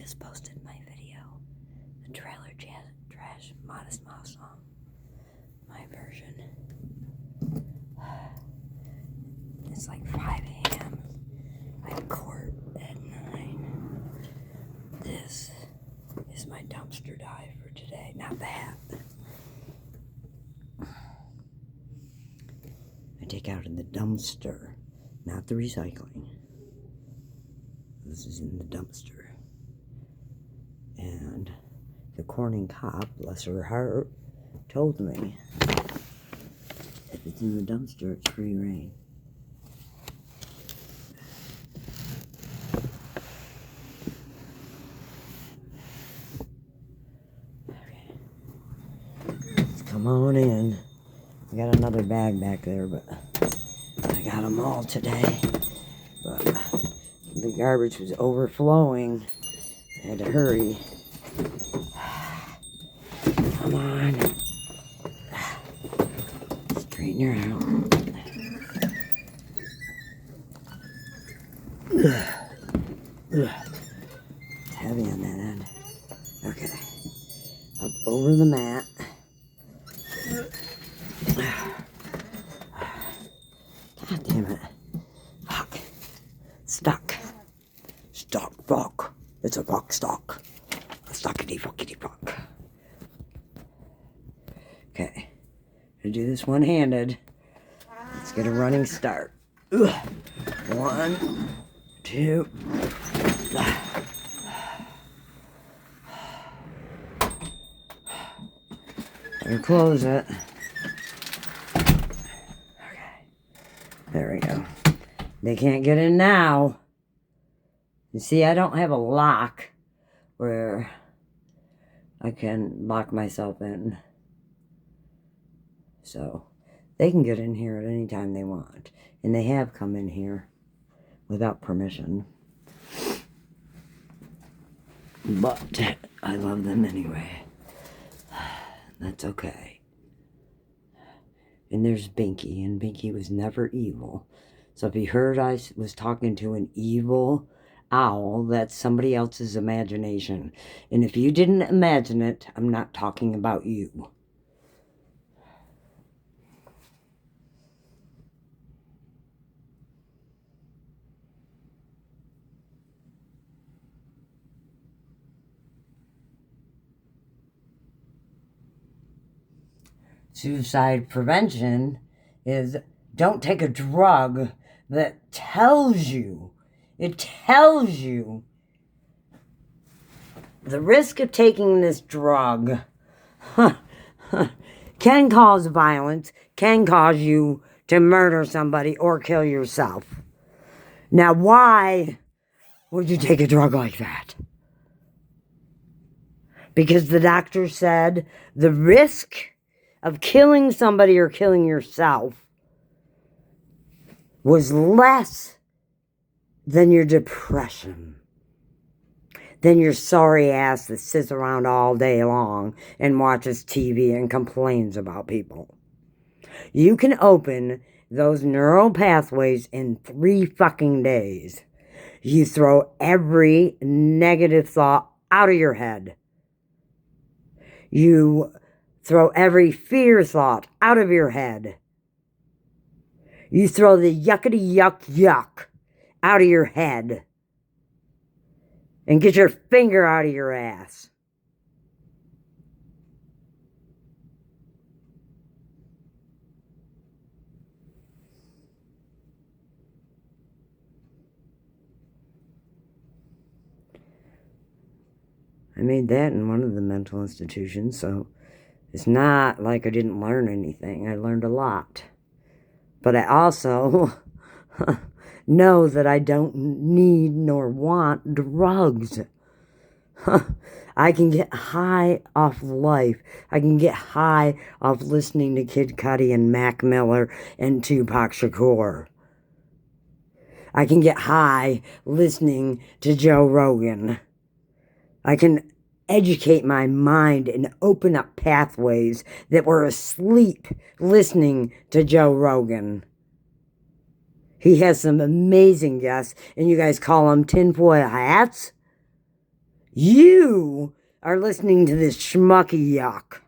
just posted my video, the Trailer Trash Modest Mouse song, my version. It's like 5 a.m. I have court at 9. This is my dumpster dive for today, not the hat. I take out in the dumpster, not the recycling. This is in the dumpster. And the Corning cop, bless her heart, told me if it's in the dumpster, it's free reign. Okay. Let's come on in. I got another bag back there, but I got them all today. But the garbage was overflowing. I had to hurry. Come on. Straighten her out. It's heavy on that end. Okay. Up over the mat. God damn it. Fuck. Stuck. Stuck. Fuck. It's a fuck stuck. A stuckity fuckity fuck. Okay. Gonna do this one-handed. Let's get a running start. 1, 2. Better close it. Okay. There we go. They can't get in now. You see, I don't have a lock where I can lock myself in. So they can get in here at any time they want. And they have come in here without permission. But I love them anyway. That's okay. And there's Binky, and Binky was never evil. So if you heard I was talking to an evil owl, that's somebody else's imagination. And if you didn't imagine it, I'm not talking about you. Suicide prevention is don't take a drug that tells you the risk of taking this drug can cause violence, can cause you to murder somebody or kill yourself. Now, why would you take a drug like that? Because the doctor said the risk of killing somebody or killing yourself was less than your depression, than your sorry ass that sits around all day long and watches TV and complains about people. You can open those neural pathways in 3 fucking days. You throw every negative thought out of your head. You throw every fear thought out of your head. You throw the yuckity yuck out of your head. And get your finger out of your ass. I made that in one of the mental institutions, so it's not like I didn't learn anything. I learned a lot. But I also know that I don't need nor want drugs. I can get high off life. I can get high off listening to Kid Cudi and Mac Miller and Tupac Shakur. I can get high listening to Joe Rogan. I can educate my mind and open up pathways that were asleep listening to Joe Rogan. He has some amazing guests, and you guys call them tinfoil hats? You are listening to this schmucky yuck.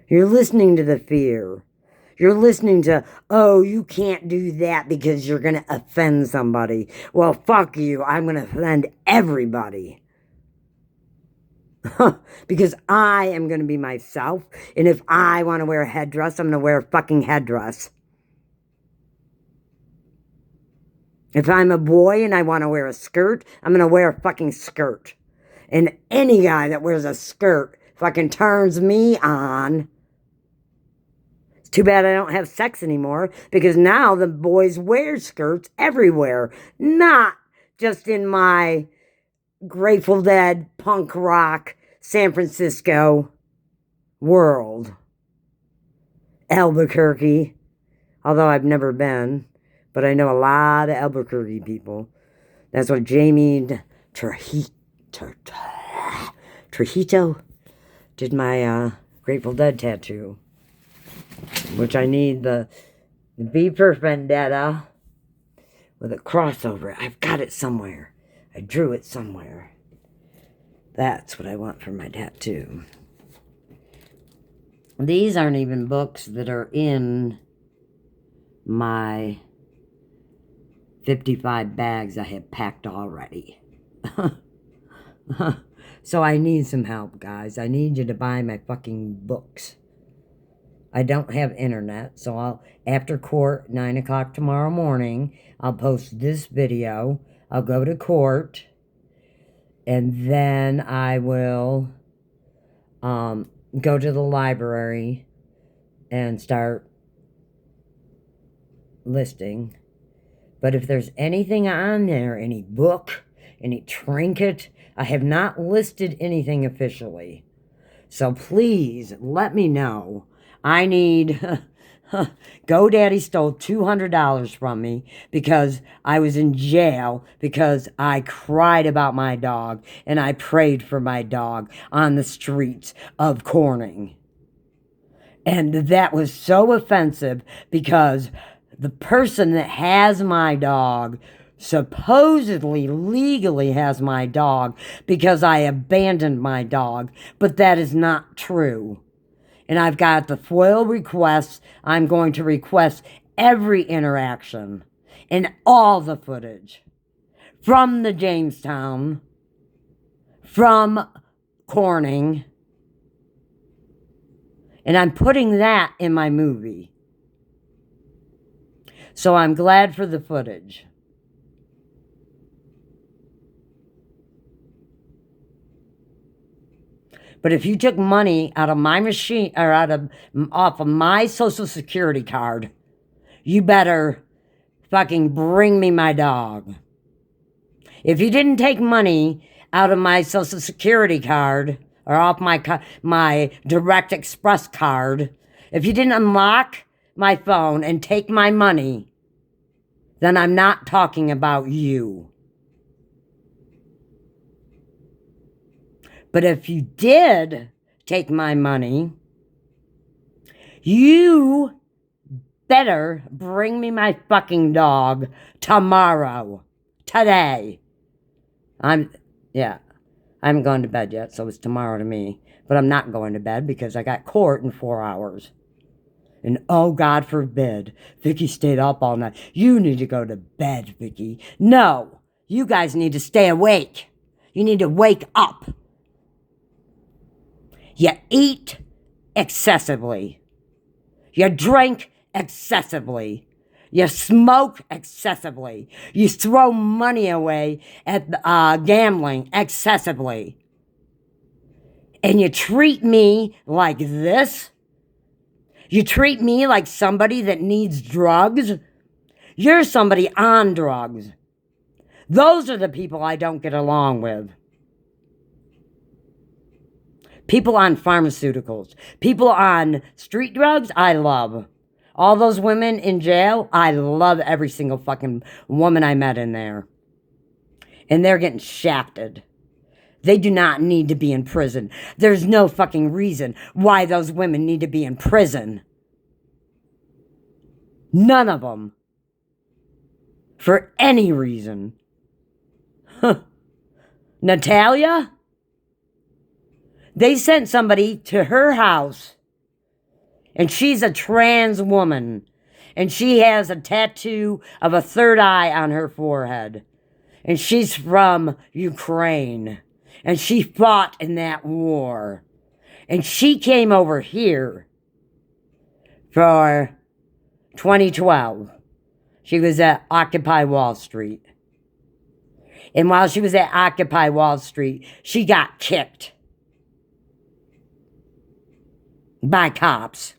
You're listening to the fear. You're listening to, oh, you can't do that because you're going to offend somebody. Well, fuck you. I'm going to offend everybody. Because I am going to be myself. And if I want to wear a headdress, I'm going to wear a fucking headdress. If I'm a boy and I want to wear a skirt, I'm going to wear a fucking skirt. And any guy that wears a skirt fucking turns me on. It's too bad I don't have sex anymore, because now the boys wear skirts everywhere. Not just in my Grateful Dead, punk rock, San Francisco world. Albuquerque. Although I've never been. But I know a lot of Albuquerque people. That's what Jamie Trujillo did my Grateful Dead tattoo. Which I need the V for Vendetta with a crossover. I've got it somewhere. I drew it somewhere. That's what I want for my tattoo. These aren't even books that are in my 55 bags I have packed already. So I need some help, guys. I need you to buy my fucking books. I don't have internet, so after court, 9 o'clock tomorrow morning, I'll post this video. I'll go to court, and then I will go to the library and start listing. But if there's anything on there, any book, any trinket, I have not listed anything officially. So please let me know. I need... GoDaddy stole $200 from me because I was in jail because I cried about my dog and I prayed for my dog on the streets of Corning. And that was so offensive because the person that has my dog supposedly legally has my dog because I abandoned my dog, but that is not true. And I've got the FOIL requests. I'm going to request every interaction and all the footage from the Jamestown, from Corning, and I'm putting that in my movie. So I'm glad for the footage. But if you took money out of my machine, or off of my Social Security card, you better fucking bring me my dog. If you didn't take money out of my Social Security card, or off my Direct Express card, if you didn't unlock my phone and take my money, then I'm not talking about you. But if you did take my money, you better bring me my fucking dog tomorrow. Today. I haven't gone to bed yet, so it's tomorrow to me. But I'm not going to bed because I got court in 4 hours. And oh, God forbid, Vicky stayed up all night. You need to go to bed, Vicky. No, you guys need to stay awake. You need to wake up. You eat excessively. You drink excessively. You smoke excessively. You throw money away at gambling excessively. And you treat me like this? You treat me like somebody that needs drugs? You're somebody on drugs. Those are the people I don't get along with. People on pharmaceuticals. People on street drugs, I love. All those women in jail, I love every single fucking woman I met in there. And they're getting shafted. They do not need to be in prison. There's no fucking reason why those women need to be in prison. None of them. For any reason. Natalia? They sent somebody to her house, and she's a trans woman, and she has a tattoo of a third eye on her forehead, and she's from Ukraine, and she fought in that war, and she came over here for 2012. She was at Occupy Wall Street. And while she was at Occupy Wall Street, she got kicked by cops.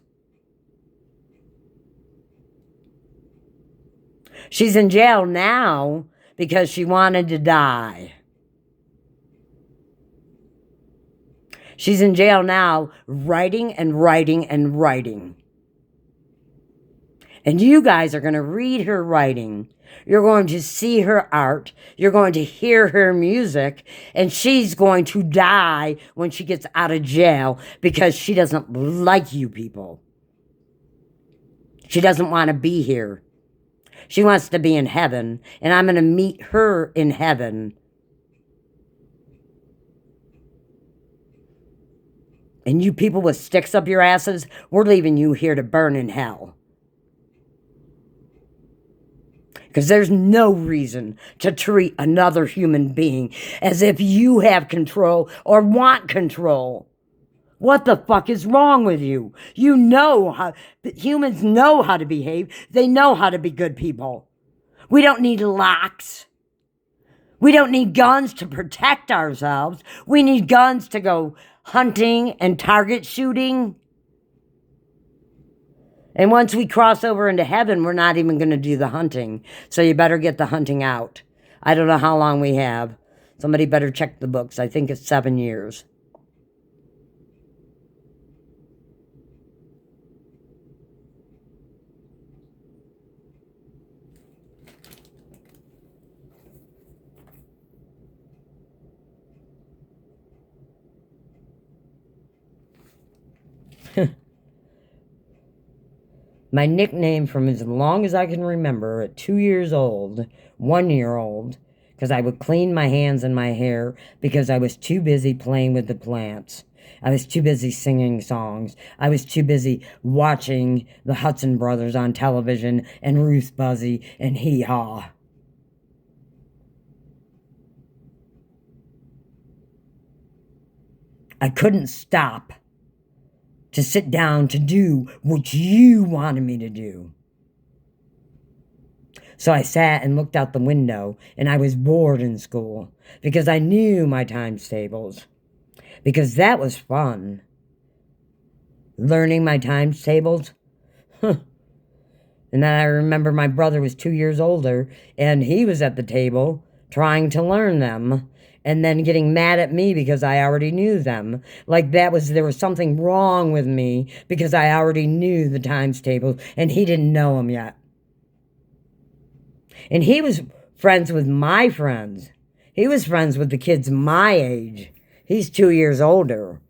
She's in jail now because she wanted to die. She's in jail now writing and writing and writing. And you guys are going to read her writing. You're going to see her art. You're going to hear her music. And she's going to die when she gets out of jail because she doesn't like you people. She doesn't want to be here. She wants to be in heaven. And I'm going to meet her in heaven. And you people with sticks up your asses, we're leaving you here to burn in hell. Because there's no reason to treat another human being as if you have control or want control. What the fuck is wrong with you? You know how, humans know how to behave. They know how to be good people. We don't need locks. We don't need guns to protect ourselves. We need guns to go hunting and target shooting. And once we cross over into heaven, we're not even going to do the hunting. So you better get the hunting out. I don't know how long we have. Somebody better check the books. I think it's 7 years. My nickname from as long as I can remember, at 2 years old, 1 year old, because I would clean my hands and my hair because I was too busy playing with the plants. I was too busy singing songs. I was too busy watching the Hudson Brothers on television and Ruth Buzzy and Hee Haw. I couldn't stop to sit down to do what you wanted me to do. So I sat and looked out the window, and I was bored in school because I knew my times tables. Because that was fun. Learning my times tables. And then I remember my brother was 2 years older, and he was at the table trying to learn them, and then getting mad at me because I already knew them. Like there was something wrong with me because I already knew the times tables, and he didn't know them yet. And he was friends with my friends. He was friends with the kids my age. He's 2 years older.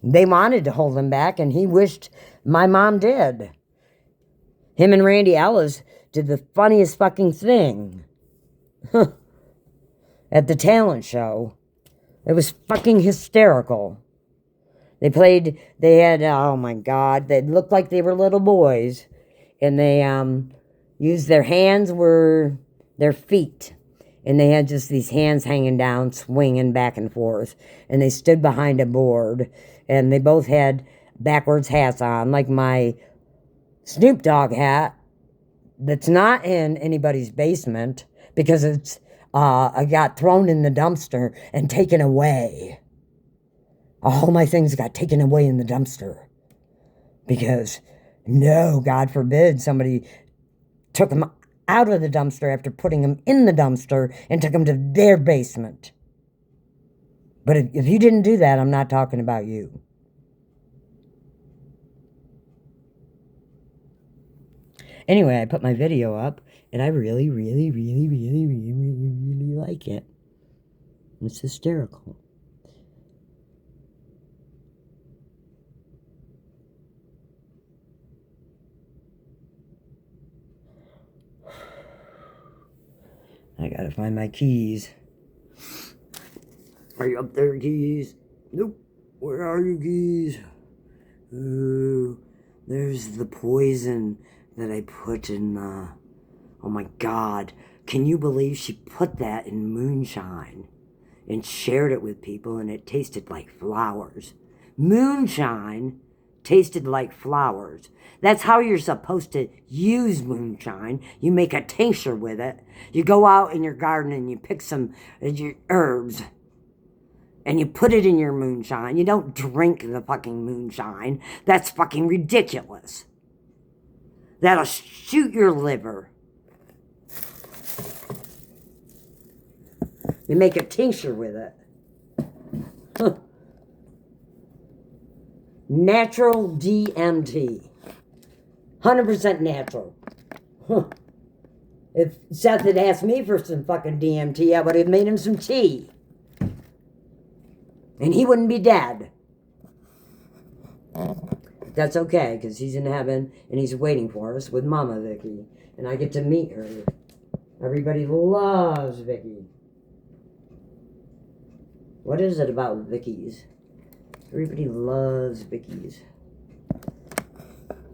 They wanted to hold him back, and he wished my mom did. Him and Randy Ellis did the funniest fucking thing. At the talent show. It was fucking hysterical. They had, oh my God, they looked like they were little boys. And they used their hands were their feet. And they had just these hands hanging down, swinging back and forth. And they stood behind a board. And they both had backwards hats on, like my Snoop Dogg hat. That's not in anybody's basement because it's I got thrown in the dumpster and taken away. All my things got taken away in the dumpster. Because, no, God forbid, somebody took them out of the dumpster after putting them in the dumpster and took them to their basement. But if you didn't do that, I'm not talking about you. Anyway, I put my video up, and I really, really, really, really, really, really, really like it. It's hysterical. I gotta find my keys. Are you up there, Keys? Nope. Where are you, Keys? Ooh, there's the poison that I put in the... Oh my God. Can you believe she put that in moonshine and shared it with people and it tasted like flowers? Moonshine tasted like flowers. That's how you're supposed to use moonshine. You make a tincture with it. You go out in your garden and you pick some your herbs and you put it in your moonshine. You don't drink the fucking moonshine. That's fucking ridiculous. That'll shoot your liver. You make a tincture with it. Huh. Natural DMT. 100% natural. Huh. If Seth had asked me for some fucking DMT, I would have made him some tea. And he wouldn't be dead. That's okay, because he's in heaven and he's waiting for us with Mama Vicky. And I get to meet her. Everybody loves Vicky. What is it about Vickies? Everybody loves Vickies.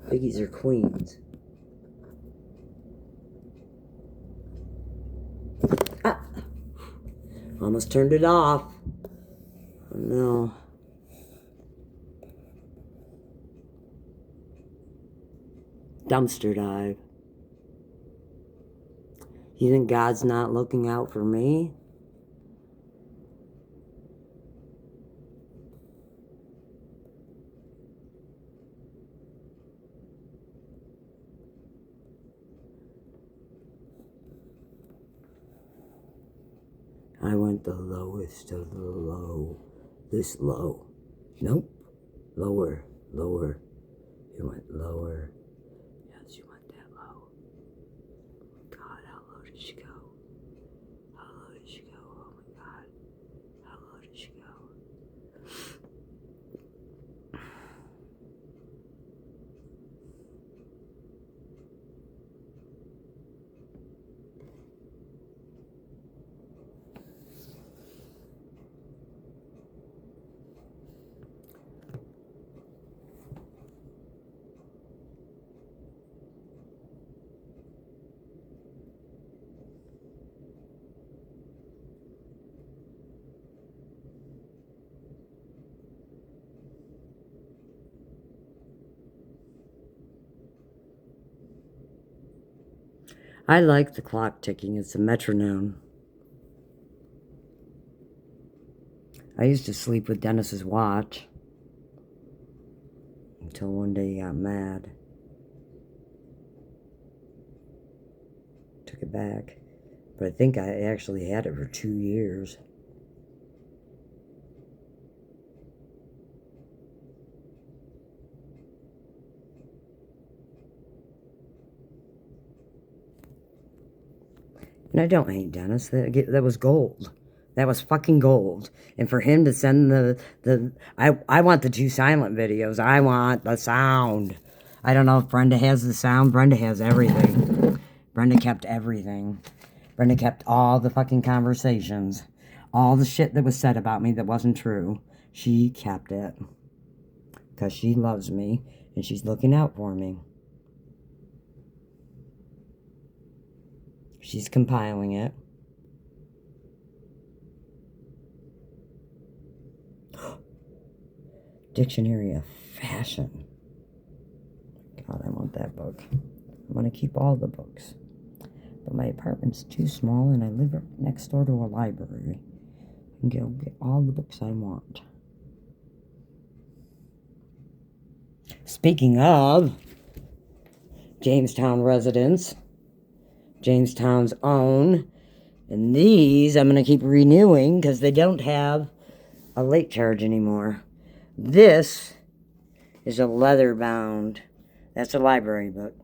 Vickies are queens. Ah! Almost turned it off. Oh no. Dumpster dive. You think God's not looking out for me? I went the lowest of the low. This low. Nope. Lower. Lower. You went lower. Yes, you went that low. God, how low did you go? How low did you go? Oh my God. How low did you go? I like the clock ticking. It's a metronome. I used to sleep with Dennis's watch until one day he got mad. Took it back. But I think I actually had it for 2 years. And I don't hate Dennis. That was gold. That was fucking gold. And for him to send I want the 2 silent videos. I want the sound. I don't know if Brenda has the sound. Brenda has everything. Brenda kept everything. Brenda kept all the fucking conversations. All the shit that was said about me that wasn't true. She kept it. Because she loves me. And she's looking out for me. She's compiling it. Dictionary of Fashion. God, I want that book. I want to keep all the books. But my apartment's too small and I live next door to a library. I can get all the books I want. Speaking of Jamestown residents, Jamestown's own, and these I'm going to keep renewing because they don't have a late charge anymore. This is a leather bound. That's a library book.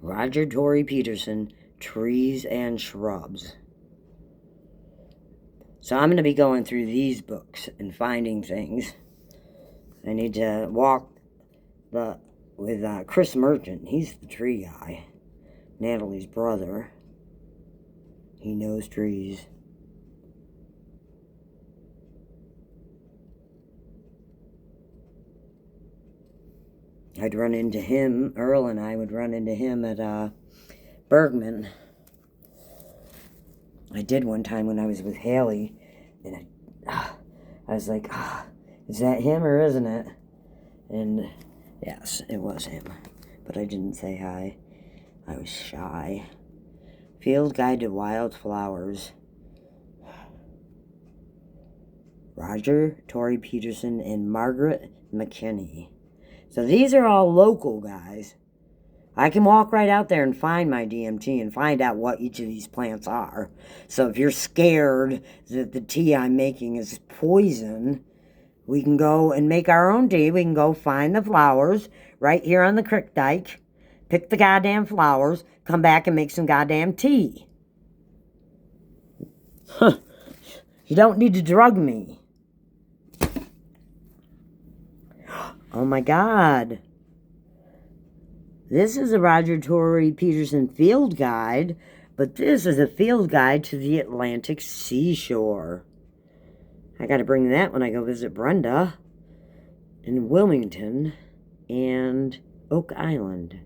Roger Tory Peterson, Trees and Shrubs. So I'm going to be going through these books and finding things. I need to walk with Chris Merchant. He's the tree guy. Natalie's brother. He knows trees. I'd run into him, Earl and I would run into him at Bergman. I did one time when I was with Haley, and I was like, is that him or isn't it? And yes, it was him. But I didn't say hi. I was shy. Field Guide to Wildflowers. Roger, Tori Peterson, and Margaret McKinney. So these are all local guys. I can walk right out there and find my DMT and find out what each of these plants are. So if you're scared that the tea I'm making is poison, we can go and make our own tea. We can go find the flowers right here on the creek dike, pick the goddamn flowers, come back and make some goddamn tea. You don't need to drug me. Oh my God. This is a Roger Tory Peterson field guide, but this is a field guide to the Atlantic seashore. I gotta bring that when I go visit Brenda in Wilmington and Oak Island,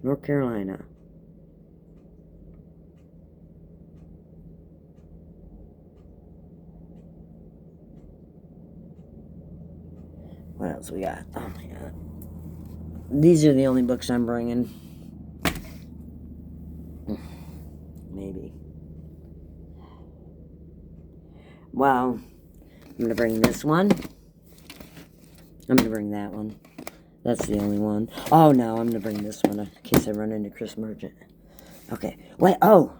North Carolina. What else we got? Oh my God. These are the only books I'm bringing. Maybe. Well, I'm going to bring this one. I'm going to bring that one. That's the only one. Oh, no, I'm going to bring this one in case I run into Chris Merchant. Okay. Wait, oh.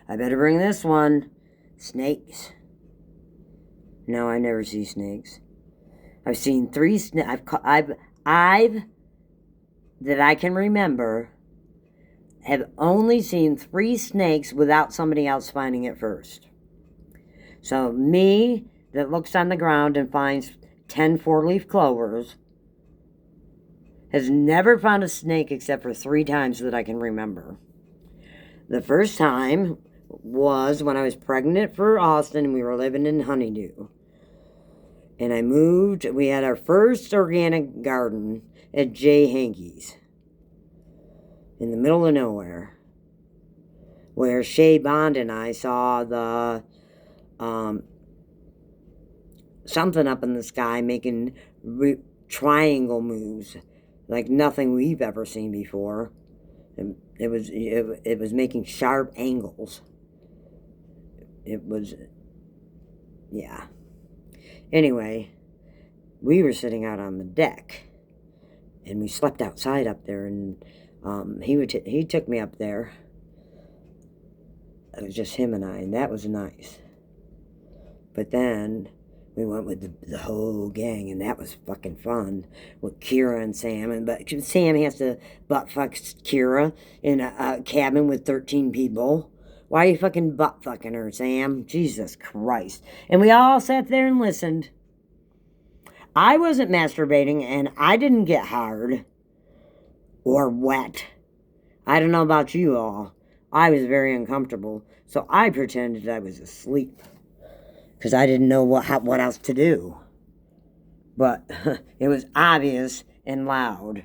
I better bring this one. Snakes. No, I never see snakes. I've seen 3 snakes. I've that I can remember, have only seen 3 snakes without somebody else finding it first. So me, that looks on the ground and finds 10 4-leaf clovers, has never found a snake except for 3 times that I can remember. The first time was when I was pregnant for Austin and we were living in Honeydew. And I moved, we had our first organic garden at Jay Hankey's in the middle of nowhere, where Shay Bond and I saw the something up in the sky making triangle moves like nothing we've ever seen before. It was making sharp angles. It was, yeah. Anyway, we were sitting out on the deck, and we slept outside up there, and he took me up there. It was just him and I, and that was nice. But then we went with the whole gang, and that was fucking fun with Kira and Sam. But Sam has to butt fuck Kira in a cabin with 13 people. Why are you fucking butt fucking her, Sam? Jesus Christ. And we all sat there and listened. I wasn't masturbating, and I didn't get hard or wet. I don't know about you all. I was very uncomfortable, so I pretended I was asleep because I didn't know what else to do. But it was obvious and loud.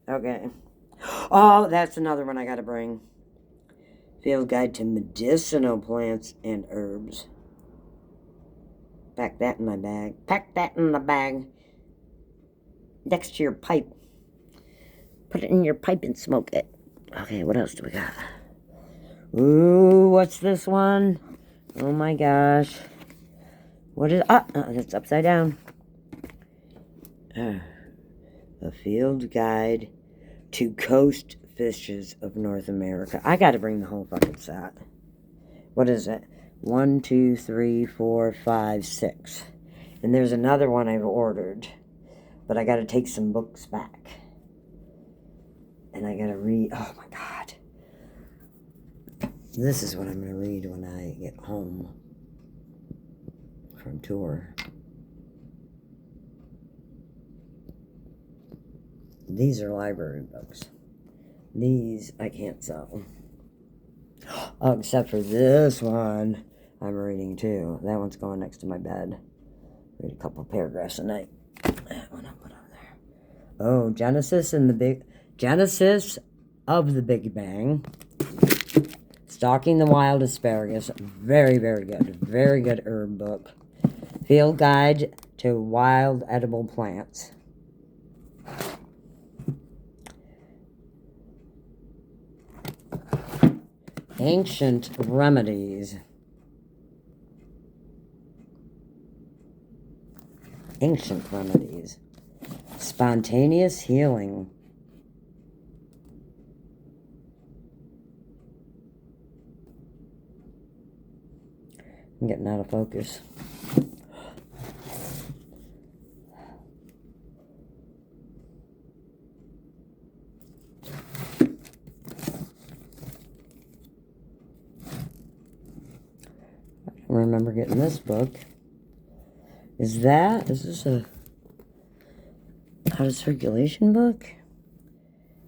Okay. Oh, that's another one I gotta bring. Field Guide to Medicinal Plants and Herbs. Pack that in my bag. Pack that in the bag. Next to your pipe. Put it in your pipe and smoke it. Okay, what else do we got? Ooh, what's this one? Oh my gosh. What is... it's upside down. A Field Guide to Coast Fishes of North America. I gotta bring the whole fucking set. What is it? 1, 2, 3, 4, 5, 6. And there's another one I've ordered. But I gotta take some books back. And I gotta read... Oh my God. This is what I'm gonna read when I get home from tour. These are library books. These I can't sell. Oh, except for this one I'm reading too. That one's going next to my bed. Read a couple paragraphs a night. That one I'll put on there. Oh, Genesis of the Big Bang. Stalking the Wild Asparagus. Very, very good. Very good herb book. Field Guide to Wild Edible Plants. Ancient Remedies. Ancient Remedies. Spontaneous Healing. I'm getting out of focus. I remember getting this book. Is this a out of circulation book?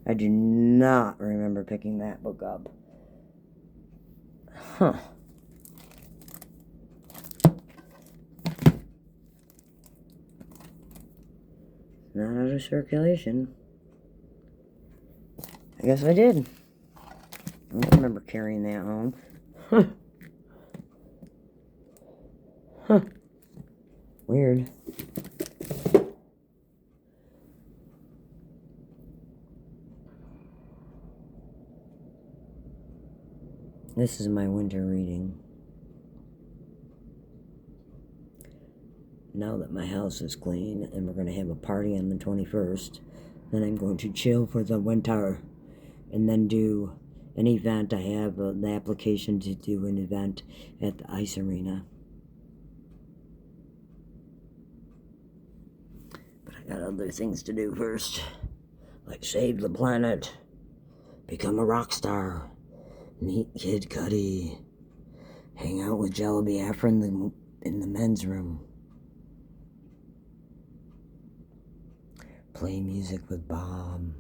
I do not remember picking that book up. Huh. Not out of circulation. I guess I did. I don't remember carrying that home. Huh. Huh. Weird. This is my winter reading. Now that my house is clean and we're going to have a party on the 21st, then I'm going to chill for the winter and then do an event. I have the application to do an event at the ice arena. But I got other things to do first, like save the planet, become a rock star, meet Kid Cudi, hang out with Jello Biafra in the men's room, play music with Bob,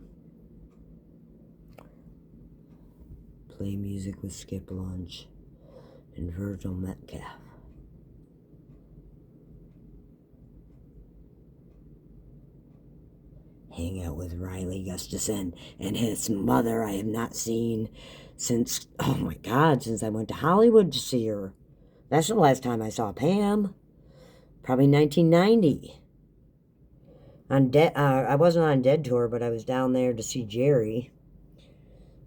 play music with Skip Lunch and Virgil Metcalf. Hang out with Riley Gustafson and his mother I have not seen since, oh my God, since I went to Hollywood to see her. That's the last time I saw Pam. Probably 1990. I wasn't on Dead Tour, but I was down there to see Jerry.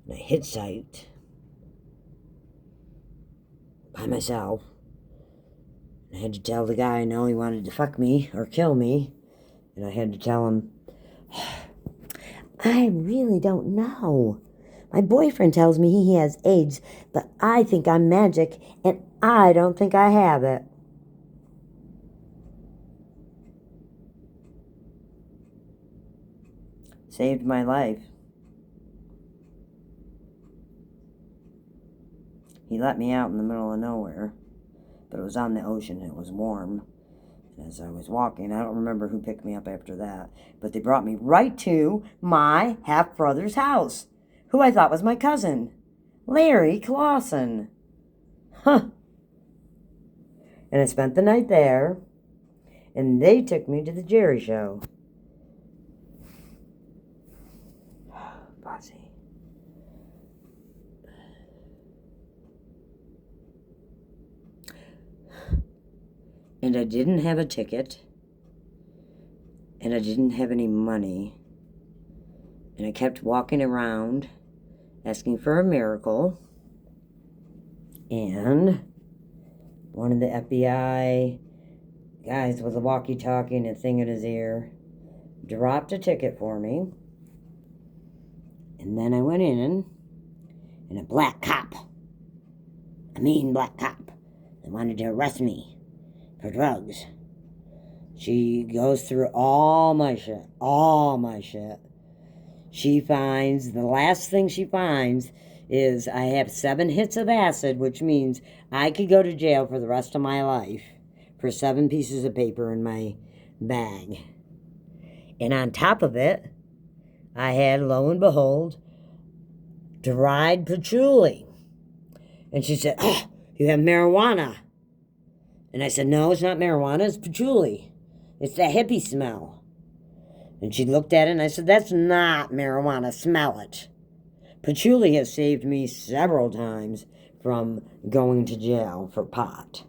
And I hitchhiked by myself. I had to tell the guy I know he wanted to fuck me or kill me. And I had to tell him, I really don't know. My boyfriend tells me he has AIDS, but I think I'm magic, and I don't think I have it. Saved my life. He let me out in the middle of nowhere, but it was on the ocean and it was warm. And as I was walking, I don't remember who picked me up after that, but they brought me right to my half-brother's house, who I thought was my cousin, Larry Clausen. Huh. And I spent the night there, and they took me to the Jerry show. Bossy. And I didn't have a ticket, and I didn't have any money, and I kept walking around asking for a miracle, and one of the FBI guys with a walkie-talkie and a thing in his ear dropped a ticket for me, and then I went in, and a black cop, a mean black cop, that wanted to arrest me for drugs. She goes through all my shit. She finds, the last thing she finds is I have 7 hits of acid, which means I could go to jail for the rest of my life for 7 pieces of paper in my bag. And on top of it, I had, lo and behold, dried patchouli. And she said, oh, you have marijuana. And I said, no, it's not marijuana, it's patchouli. It's that hippie smell. And she looked at it and I said, that's not marijuana, smell it. Patchouli has saved me several times from going to jail for pot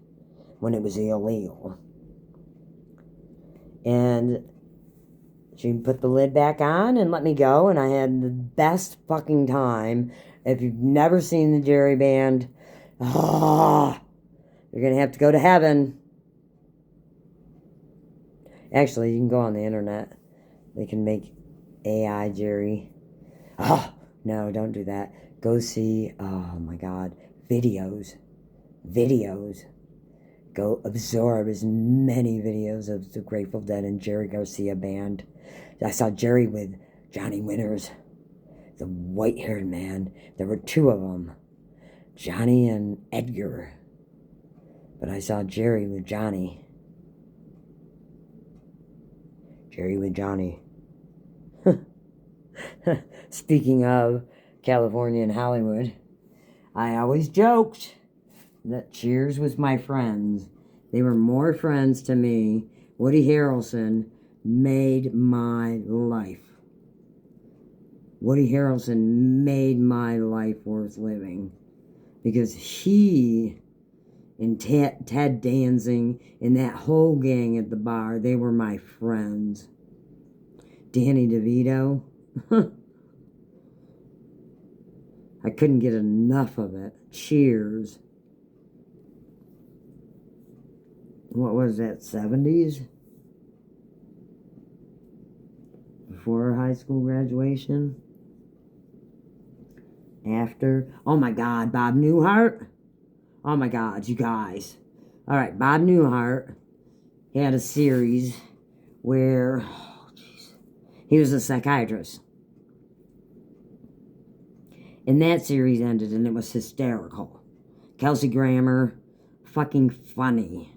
when it was illegal. And she put the lid back on and let me go, and I had the best fucking time. If you've never seen the Jerry Band, you're going to have to go to heaven. Actually, you can go on the internet. They can make AI Jerry. No, don't do that. Go see, oh my God, videos. Go absorb as many videos of the Grateful Dead and Jerry Garcia Band. I saw Jerry with Johnny Winters, the white-haired man. There were two of them, Johnny and Edgar. But I saw Jerry with Johnny. Jerry with Johnny. Speaking of California and Hollywood, I always joked that Cheers was my friends. They were more friends to me. Woody Harrelson made my life. Woody Harrelson made my life worth living. Because he and Ted Danzig and that whole gang at the bar, they were my friends. Danny DeVito. I couldn't get enough of it. Cheers. What was that, 70s? Before high school graduation? After? Oh my God, Bob Newhart? Oh my God, you guys. Alright, Bob Newhart had a series where, he was a psychiatrist. And that series ended and it was hysterical. Kelsey Grammer, fucking funny.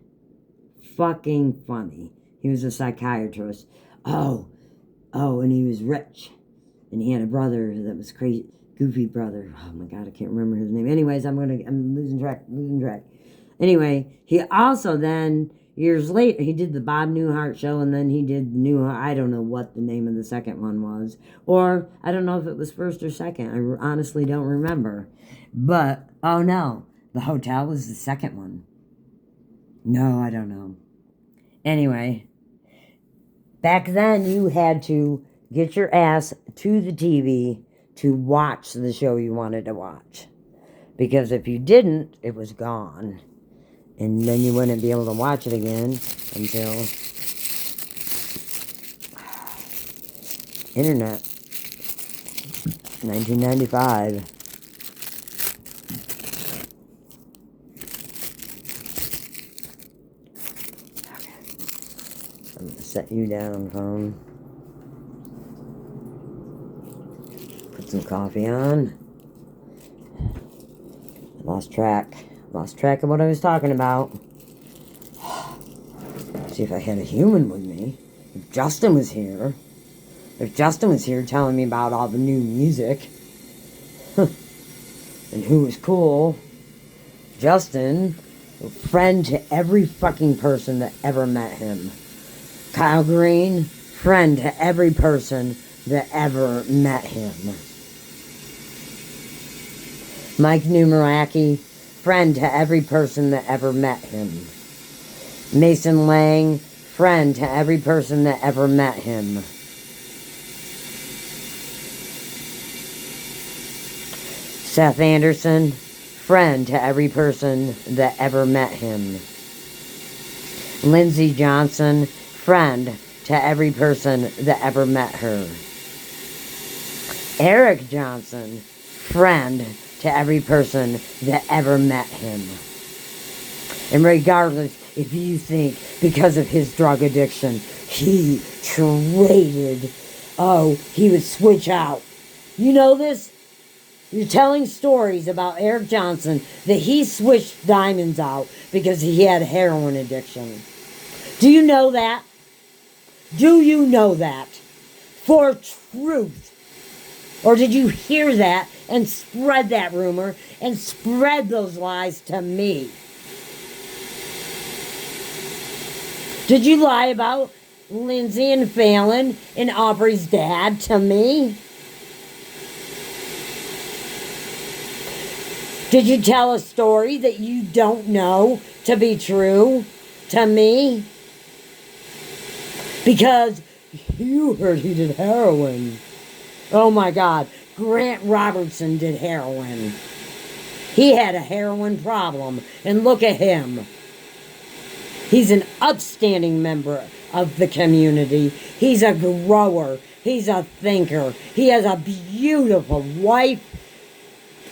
Fucking funny. He was a psychiatrist. And he was rich. And he had a brother that was crazy, goofy brother. Oh my God, I can't remember his name. Anyways, I'm losing track. Anyway, he also then, years later, he did the Bob Newhart show, and then he did I don't know what the name of the second one was. Or, I don't know if it was first or second. I honestly don't remember. But, oh no, The Hotel was the second one. No, I don't know. Anyway, back then you had to get your ass to the TV to watch the show you wanted to watch. Because if you didn't, it was gone. And then you wouldn't be able to watch it again until internet. 1995. I'm going to set you down, phone. Put some coffee on. Lost track of what I was talking about. See if I had a human with me. If Justin was here telling me about all the new music. And who was cool. Justin, a friend to every fucking person that ever met him. Kyle Green, friend to every person that ever met him. Mike Numeraki, friend to every person that ever met him. Mason Lang, friend to every person that ever met him. Seth Anderson, friend to every person that ever met him. Lindsey Johnson, friend to every person that ever met her. Eric Johnson, friend to every person that ever met him. And regardless if you think because of his drug addiction, he traded, he would switch out. You know this? You're telling stories about Eric Johnson that he switched diamonds out because he had heroin addiction. Do you know that? Do you know that? For truth. Or did you hear that and spread that rumor and spread those lies to me? Did you lie about Lindsay and Fallon and Aubrey's dad to me? Did you tell a story that you don't know to be true to me? Because you heard he did heroin. Oh my God, Grant Robertson did heroin. He had a heroin problem, and look at him. He's an upstanding member of the community. He's a grower. He's a thinker. He has a beautiful wife,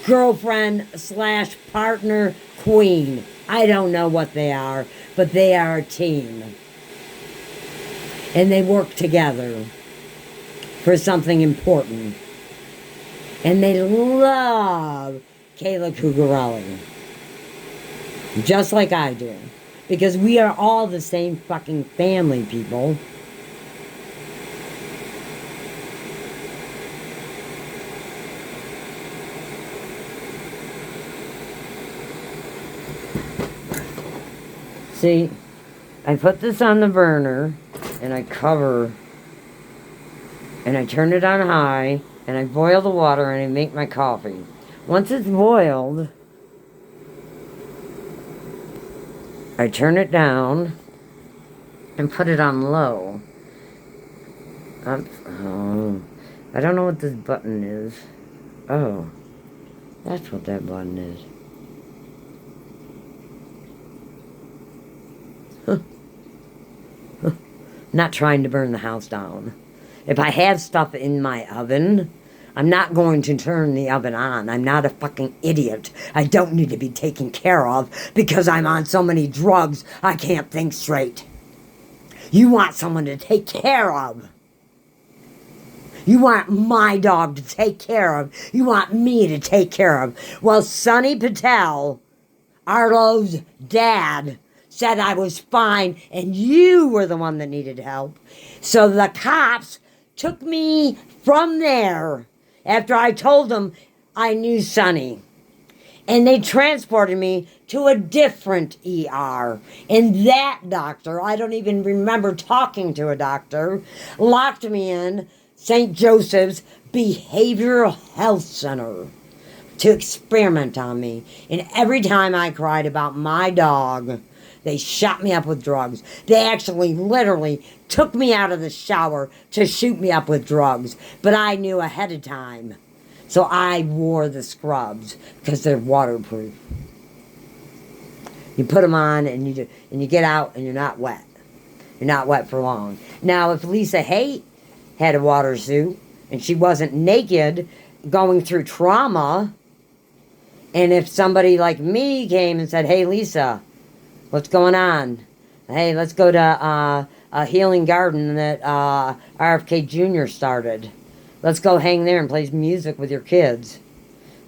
girlfriend slash partner, queen. I don't know what they are, but they are a team. And they work together for something important. And they love Kayla Cucurelli. Just like I do. Because we are all the same fucking family, people. See, I put this on the burner, and I cover, and I turn it on high, and I boil the water, and I make my coffee. Once it's boiled, I turn it down and put it on low. I don't know what this button is. Oh, that's what that button is. Not trying to burn the house down. If I have stuff in my oven, I'm not going to turn the oven on. I'm not a fucking idiot. I don't need to be taken care of because I'm on so many drugs I can't think straight. You want someone to take care of. You want my dog to take care of. You want me to take care of. Well, Sonny Patel, Arlo's dad, said I was fine and you were the one that needed help. So the cops took me from there after I told them I knew Sonny. And they transported me to a different ER. And that doctor, I don't even remember talking to a doctor, locked me in St. Joseph's Behavioral Health Center to experiment on me. And every time I cried about my dog, they shot me up with drugs. They actually literally took me out of the shower to shoot me up with drugs. But I knew ahead of time. So I wore the scrubs because they're waterproof. You put them on and you get out and you're not wet. You're not wet for long. Now, if Lisa Haight had a water suit and she wasn't naked going through trauma, and if somebody like me came and said, "Hey, Lisa, what's going on? Hey, let's go to a healing garden that RFK Jr. started. Let's go hang there and play music with your kids.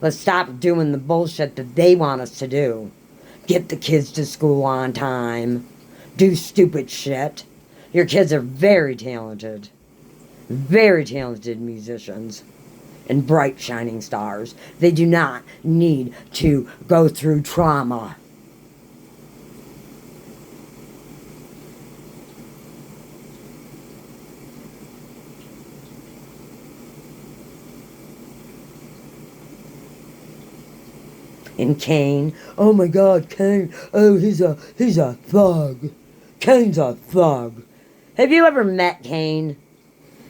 Let's stop doing the bullshit that they want us to do. Get the kids to school on time. Do stupid shit. Your kids are very talented musicians and bright shining stars. They do not need to go through trauma." And Kane, oh my God, Kane, oh, he's a thug. Kane's a thug. Have you ever met Kane?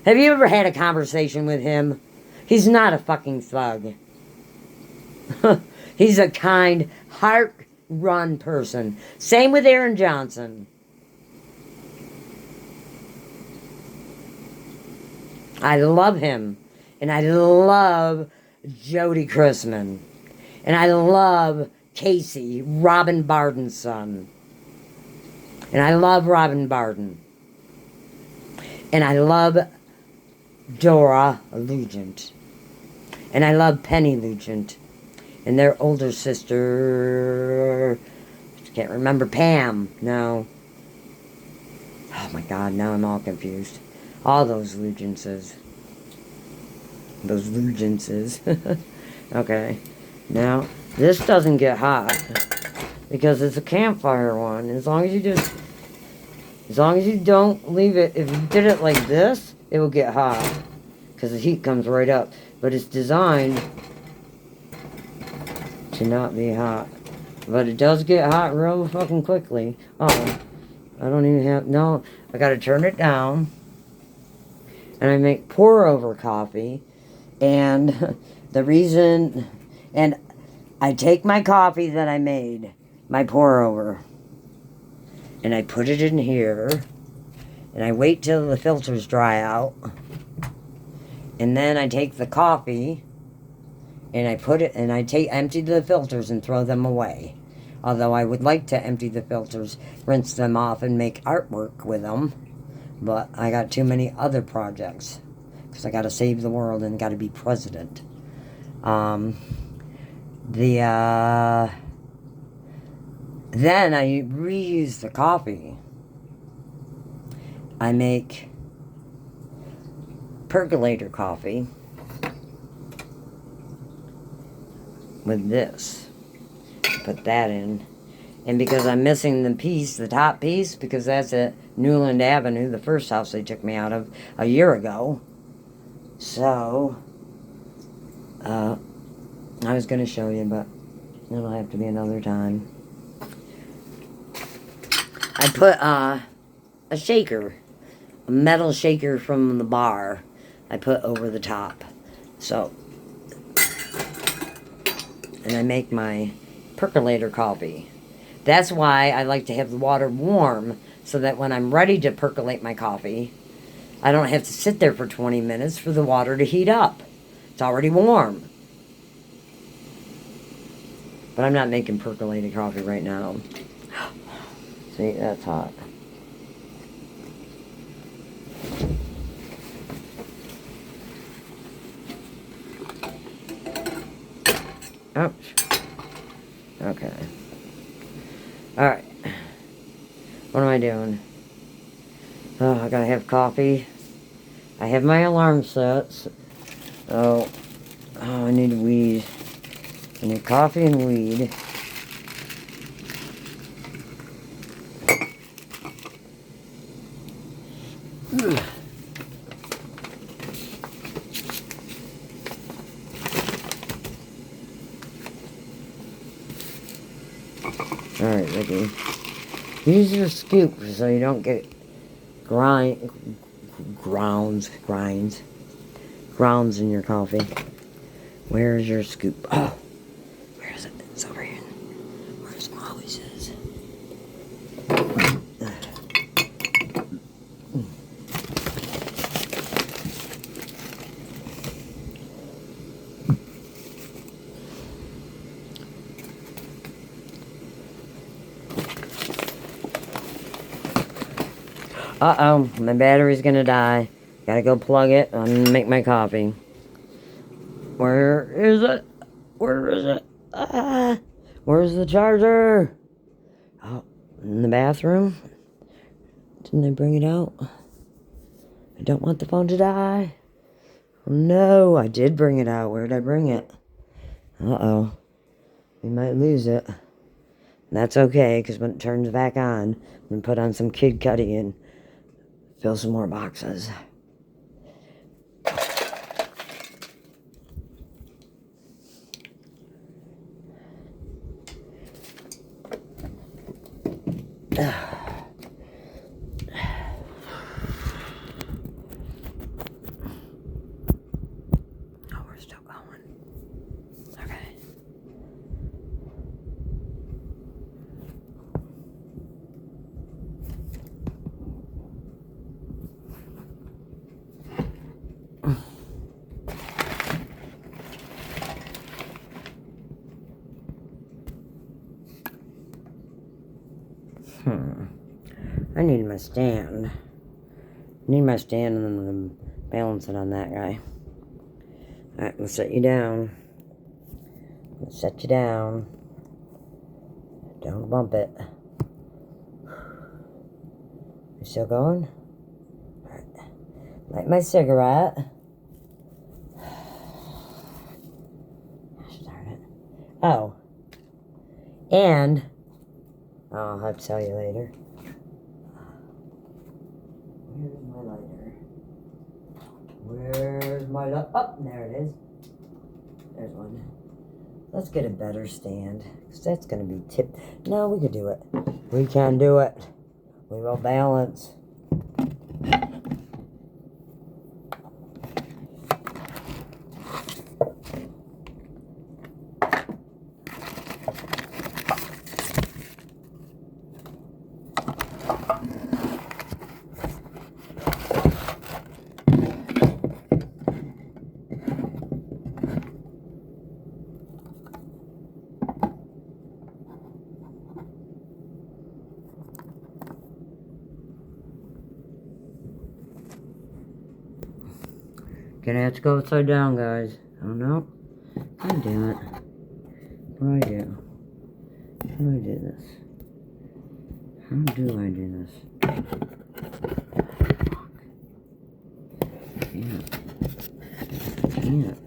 Have you ever had a conversation with him? He's not a fucking thug. He's a kind, heart-run person. Same with Aaron Johnson. I love him. And I love Jody Chrisman. And I love Casey, Robin Barden's son. And I love Robin Barden. And I love Dora Lugent. And I love Penny Lugent. And their older sister, I can't remember, Pam. No. Oh my God, now I'm all confused. All those Lugentses. Those Lugences. Okay. Now, this doesn't get hot because it's a campfire one. As long as you don't leave it, if you did it like this, it will get hot because the heat comes right up. But it's designed to not be hot. But it does get hot real fucking quickly. Oh, I don't even have, no, I gotta turn it down. And I make pour over coffee. And the reason, and I take my coffee that I made, my pour over, and I put it in here, and I wait till the filters dry out. And then I take the coffee, and I put it, and I empty the filters and throw them away. Although I would like to empty the filters, rinse them off, and make artwork with them. But I got too many other projects. Because I got to save the world and got to be president. Then I reuse the coffee. I make percolator coffee with this. Put that in. And because I'm missing the top piece, because that's at Newland Avenue, the first house they took me out of a year ago. So, I was going to show you, but it'll have to be another time. I put a shaker, a metal shaker from the bar, I put over the top. So, and I make my percolator coffee. That's why I like to have the water warm, so that when I'm ready to percolate my coffee, I don't have to sit there for 20 minutes for the water to heat up. It's already warm. But I'm not making percolated coffee right now. See, that's hot. Ouch. Okay. Alright. What am I doing? Oh, I gotta have coffee. I have my alarm sets. Oh, I need weed. I need coffee and weed. Alright, Ricky. Use your scoop so you don't get grounds in your coffee. Where's your scoop? Oh, where is it? It's over here. Where's Molly's is? Uh-oh, my battery's gonna die. Gotta go plug it and make my coffee. Where is it? Where is it? Where's the charger? Oh, in the bathroom? Didn't I bring it out? I don't want the phone to die. Oh, no, I did bring it out. Where did I bring it? Uh-oh. We might lose it. That's okay, because when it turns back on, I'm going to put on some Kid Cudi and fill some more boxes. I need my stand. Need my stand and then balance it on that guy. Alright, we'll set you down. We'll set you down. Don't bump it. You still going? Alright. Light my cigarette. Oh. And, I'll have to tell you later. Where's my lighter? Where's my lighter? Oh, there it is. There's one. Let's get a better stand, because that's going to be tipped. No, we could do it. We can do it. We will balance. Gonna have to go upside down, guys. Oh no. God damn it. What do I do? How do I do this? How do I do this? Can't.